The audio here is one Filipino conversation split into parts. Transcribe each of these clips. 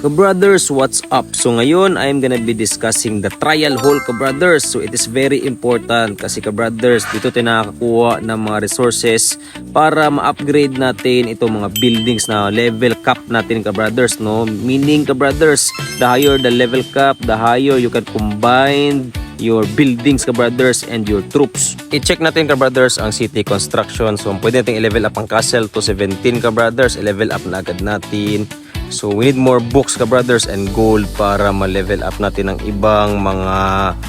Kabrothers, what's up? So ngayon, I'm gonna be discussing the trial hole, kabrothers. So it is very important kasi kabrothers, dito tayo nakakakuha ng mga resources para ma-upgrade natin itong mga buildings na level cap natin, kabrothers, no? Meaning, kabrothers, the higher the level cap, the higher you can combine your buildings, kabrothers, and your troops. I-check natin, kabrothers, ang city construction. So pwede natin i-level up ang castle to 17, kabrothers. I-level up na agad natin. So we need more books, kabrothers, and gold para ma-level up natin ang ibang mga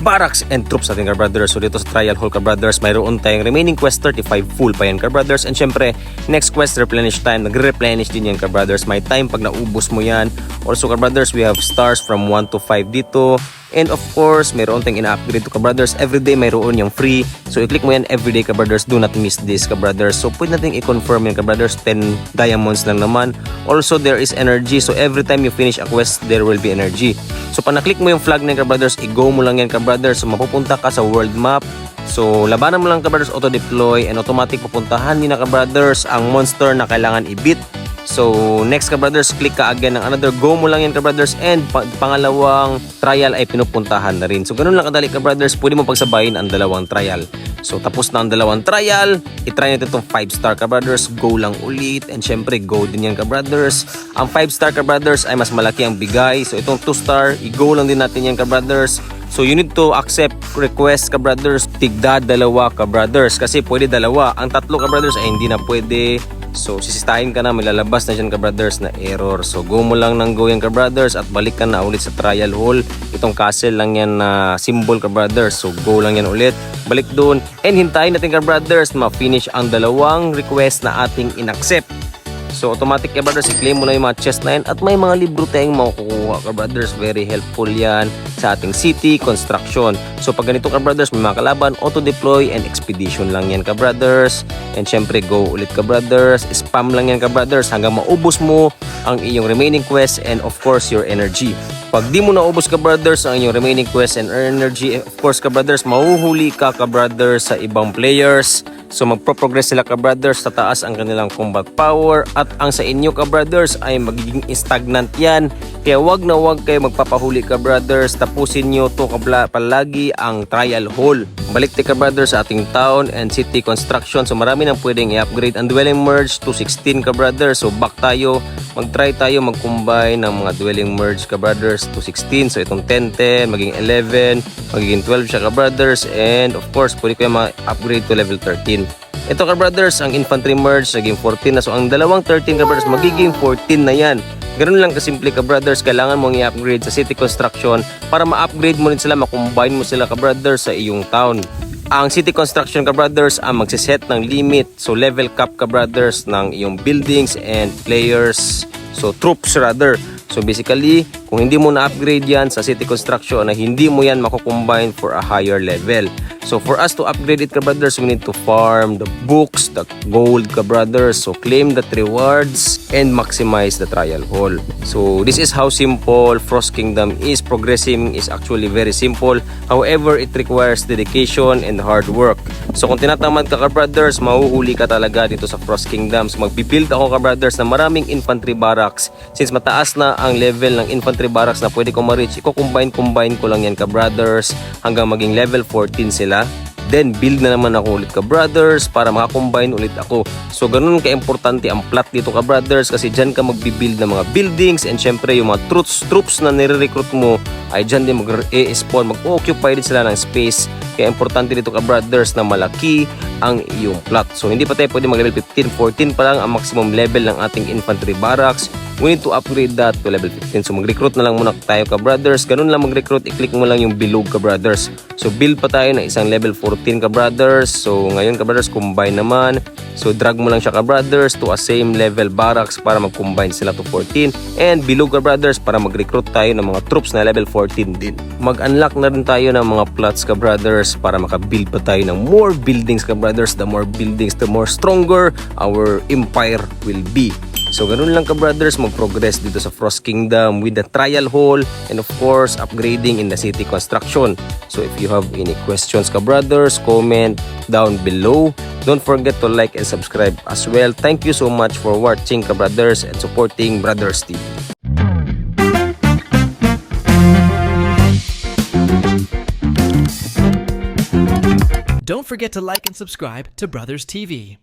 barracks and troops natin, kabrothers. So dito sa trial hall, kabrothers, mayroon tayong remaining quest 35 full pa yan, kabrothers. And syempre, next quest replenish time, nagre-replenish din yan, kabrothers. May time pag naubos mo yan. Also, kabrothers, we have stars from 1 to 5 dito. And of course, mayroon tayong ina-upgrade to, kabrothers. Everyday mayroon yung free. So i-click mo yan everyday, kabrothers. Do not miss this, kabrothers. So pwede natin i-confirm yan, kabrothers. 10 diamonds lang naman. Also, there is energy. So every time you finish a quest, there will be energy. So pag na-click mo yung flag na yan, kabrothers, i-go mo lang yan, kabrothers. So mapupunta ka sa world map. So labanan mo lang, kabrothers, auto-deploy, and automatic pupuntahan din na, kabrothers, ang monster na kailangan i-beat. So next, kabrothers, click ka again ng another, go mo lang yan, kabrothers, and pangalawang trial ay pinupuntahan na rin. So ganun lang kadali, kabrothers, pwede mo pagsabayin ang dalawang trial. So tapos na ang dalawang trial, itry natin itong 5-star, kabrothers, go lang ulit, and syempre go din yan, kabrothers. Ang 5-star, kabrothers, ay mas malaki ang bigay. So itong 2-star, i-go lang din natin yan, kabrothers. So you need to accept request, kabrothers, tigda dalawa, kabrothers, kasi pwede dalawa. Ang tatlo, kabrothers, ay hindi na pwede. So sisistahin ka na, may lalabas na dyan, kabrothers, na error. So go mo lang ng go yan, kabrothers, at balik ka na ulit sa trial hall. Itong castle lang yan na symbol, kabrothers. So go lang yan ulit, balik doon, and hintayin natin, kabrothers, ma-finish ang dalawang request na ating inaccept. So automatic, kabrothers, i-claim mo na yung mga chest na yan, at may mga libro tayong makukuha, kabrothers. Very helpful yan sa ating city construction. So pag ganito, kabrothers, may mga kalaban, auto-deploy and expedition lang yan, kabrothers. And syempre, go ulit, kabrothers. Spam lang yan, kabrothers, hanggang maubos mo ang iyong remaining quest and of course your energy. Pag di mo naubos, kabrothers, ang iyong remaining quest and energy, of course, kabrothers, mahuhuli ka, kabrothers, sa ibang players. So magpo-progress sila, kabrothers, tataas ang kanilang combat power, at ang sa inyo, kabrothers, ay magiging stagnant yan. Kaya wag na wag kayo magpapahuli, kabrothers. Tapusin nyo to palagi ang trial hall. Balik tayo, kabrothers, sa ating town and city construction. So marami nang pwedeng i-upgrade ang dwelling merge to 16, kabrothers. So back tayo, mag-try tayo mag-combine ng mga dwelling merge, kabrothers, to 16. So itong 10-10, maging 11, magiging 12 siya, kabrothers. And of course, pwede kayo ma-upgrade to level 13. Ito, kabrothers, ang infantry merge naging 14 na. So ang dalawang 13, kabrothers, magiging 14 na yan. Ganun lang kasimple, kabrothers. Kailangan mong i-upgrade sa city construction para ma-upgrade mo rin sila, ma-combine mo sila, kabrothers, sa iyong town. Ang city construction, kabrothers, ang magsiset ng limit. So level cap, kabrothers, ng iyong buildings and players. So troops rather. So basically, kung hindi mo na-upgrade yan sa city construction, na hindi mo yan makukombine for a higher level. So for us to upgrade it, kabrothers, we need to farm the books, the gold, kabrothers. So claim the rewards and maximize the trial hall. So this is how simple Frost Kingdom is. Progressing is actually very simple. However, it requires dedication and hard work. So kung tinatamad ka, kabrothers, mahuhuli ka talaga dito sa Frost Kingdom. So magbibuild ako, kabrothers, na maraming infantry barracks. Since mataas na ang level ng infantry barracks na pwede ko ma-reach, i-combine ko lang yan, kabrothers, hanggang maging level 14 sila. Then build na naman ako ulit, kabrothers, para makakombine ulit ako. So ganun ka-importante ang plot dito, kabrothers, kasi dyan ka magbibuild ng mga buildings, and syempre yung mga troops na nire-recruit mo ay dyan din mag-e-spawn, mag-occupy din sila ng space. Kaya importante dito, kabrothers, na malaki ang iyong plot. So hindi pa tayo pwede mag-level 15, 14 pa lang ang maximum level ng ating infantry barracks. We need to upgrade that to level 15. So mag-recruit na lang muna tayo, kabrothers. Ganun lang mag-recruit, i-click mo lang yung bilog, kabrothers. So build pa tayo ng isang level 14, kabrothers. So ngayon, kabrothers, combine naman. So drag mo lang siya, kabrothers, to a same level barracks para mag-combine sila to 14. And bilog, kabrothers, para mag-recruit tayo ng mga troops na level 14 din. Mag-unlock na rin tayo ng mga plots, kabrothers, para maka-build pa tayo ng more buildings, kabrothers. The more buildings, the more stronger our empire will be. So ganun lang, kabrothers, mag-progress dito sa Frost Kingdom with the trial hall and of course upgrading in the city construction. So if you have any questions, kabrothers, comment down below. Don't forget to like and subscribe as well. Thank you so much for watching, kabrothers, and supporting Brothers TV. Don't forget to like and subscribe to Brothers TV.